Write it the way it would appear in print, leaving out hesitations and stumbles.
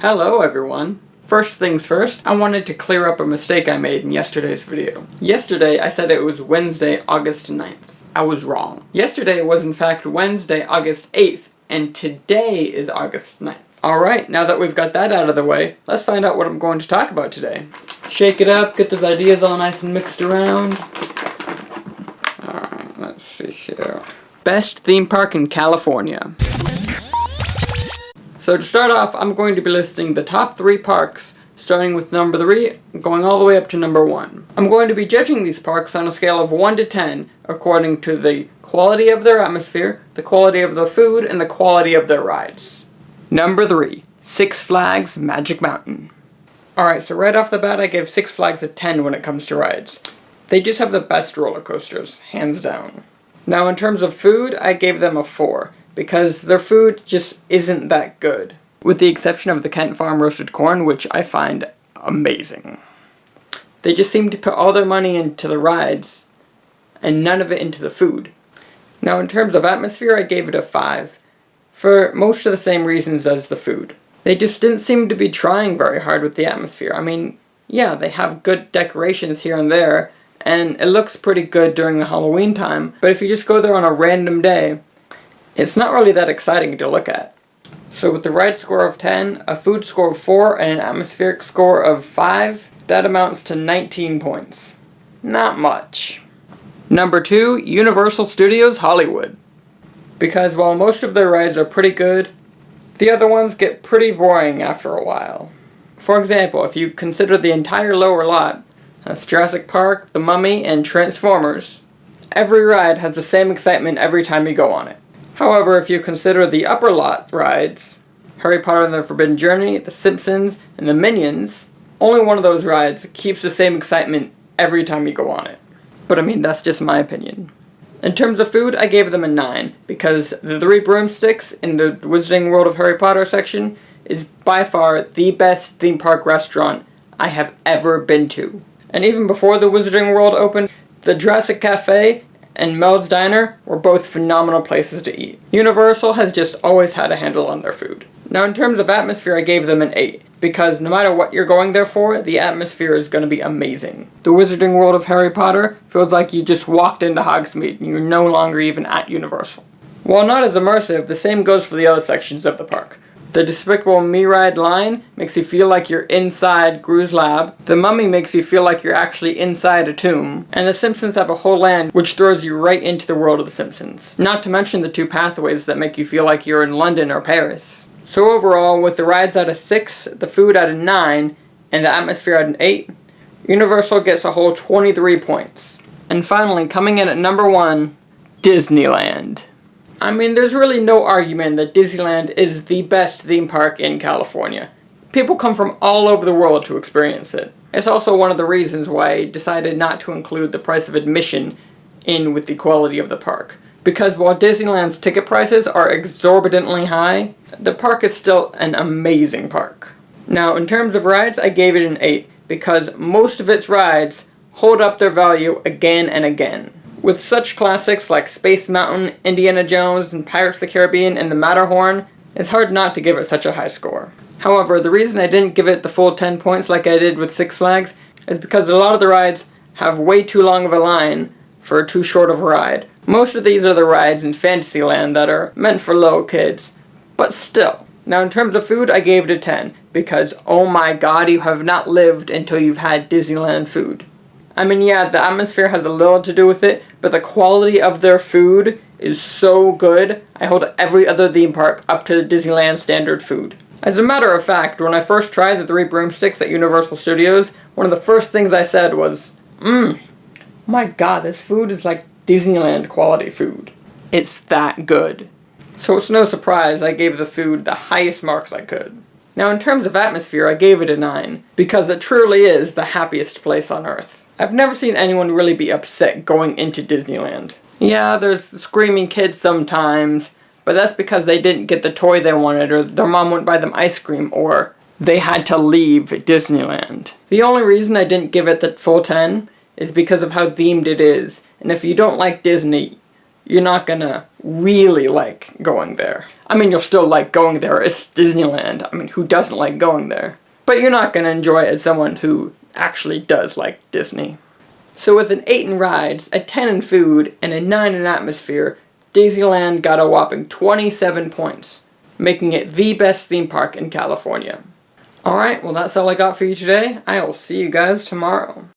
Hello everyone! First things first, I wanted to clear up a mistake I made in yesterday's video. Yesterday I said it was Wednesday, August 9th. I was wrong. Yesterday was in fact Wednesday, August 8th, and today is August 9th. Alright, now that we've got that out of the way, let's find out what I'm going to talk about today. Shake it up, get those ideas all nice and mixed around. Alright, let's see here. Best theme park in California. So to start off, I'm going to be listing the top 3 parks, starting with number 3, going all the way up to number 1. I'm going to be judging these parks on a scale of 1 to 10, according to the quality of their atmosphere, the quality of the food, and the quality of their rides. Number 3, Six Flags Magic Mountain. Alright, so right off the bat I give Six Flags a 10 when it comes to rides. They just have the best roller coasters, hands down. Now in terms of food, I gave them a 4. Because their food just isn't that good. With the exception of the Kent Farm roasted corn, which I find amazing. They just seem to put all their money into the rides, and none of it into the food. Now in terms of atmosphere, I gave it a 5, for most of the same reasons as the food. They just didn't seem to be trying very hard with the atmosphere. I mean, yeah, they have good decorations here and there, and it looks pretty good during the Halloween time, but if you just go there on a random day, it's not really that exciting to look at. So with the ride score of 10, a food score of 4, and an atmospheric score of 5, that amounts to 19 points. Not much. Number 2, Universal Studios Hollywood. Because while most of their rides are pretty good, the other ones get pretty boring after a while. For example, if you consider the entire lower lot, that's Jurassic Park, The Mummy, and Transformers, every ride has the same excitement every time you go on it. However, if you consider the upper lot rides, Harry Potter and the Forbidden Journey, The Simpsons, and the Minions, only one of those rides keeps the same excitement every time you go on it. But I mean, that's just my opinion. In terms of food, I gave them a 9, because the 3 broomsticks in the Wizarding World of Harry Potter section is by far the best theme park restaurant I have ever been to. And even before the Wizarding World opened, the Jurassic Cafe and Mel's Diner were both phenomenal places to eat. Universal has just always had a handle on their food. Now in terms of atmosphere, I gave them an 8, because no matter what you're going there for, the atmosphere is going to be amazing. The Wizarding World of Harry Potter feels like you just walked into Hogsmeade and you're no longer even at Universal. While not as immersive, the same goes for the other sections of the park. The Despicable Me ride line makes you feel like you're inside Gru's lab. The Mummy makes you feel like you're actually inside a tomb. And The Simpsons have a whole land which throws you right into the world of The Simpsons. Not to mention the 2 pathways that make you feel like you're in London or Paris. So overall, with the rides at a 6, the food at a 9, and the atmosphere at an 8, Universal gets a whole 23 points. And finally, coming in at number 1, Disneyland. I mean, there's really no argument that Disneyland is the best theme park in California. People come from all over the world to experience it. It's also one of the reasons why I decided not to include the price of admission in with the quality of the park. Because while Disneyland's ticket prices are exorbitantly high, the park is still an amazing park. Now, in terms of rides, I gave it an 8, because most of its rides hold up their value again and again. With such classics like Space Mountain, Indiana Jones, and Pirates of the Caribbean, and the Matterhorn, it's hard not to give it such a high score. However, the reason I didn't give it the full 10 points like I did with Six Flags is because a lot of the rides have way too long of a line for too short of a ride. Most of these are the rides in Fantasyland that are meant for little kids, but still. Now in terms of food, I gave it a 10, because oh my god, you have not lived until you've had Disneyland food. I mean, yeah, the atmosphere has a little to do with it, but the quality of their food is so good, I hold every other theme park up to the Disneyland standard food. As a matter of fact, when I first tried the 3 broomsticks at Universal Studios, one of the first things I said was, my god, this food is like Disneyland quality food. It's that good. So it's no surprise I gave the food the highest marks I could. Now in terms of atmosphere, I gave it a 9, because it truly is the happiest place on earth. I've never seen anyone really be upset going into Disneyland. Yeah, there's screaming kids sometimes, but that's because they didn't get the toy they wanted, or their mom wouldn't buy them ice cream, or they had to leave Disneyland. The only reason I didn't give it the full 10 is because of how themed it is, and if you don't like Disney, you're not gonna really like going there. I mean, you'll still like going there. It's Disneyland. I mean, who doesn't like going there? But you're not gonna enjoy it as someone who actually does like Disney. So with an 8 in rides, a 10 in food, and a 9 in atmosphere, Disneyland got a whopping 27 points, making it the best theme park in California. Alright, well that's all I got for you today. I will see you guys tomorrow.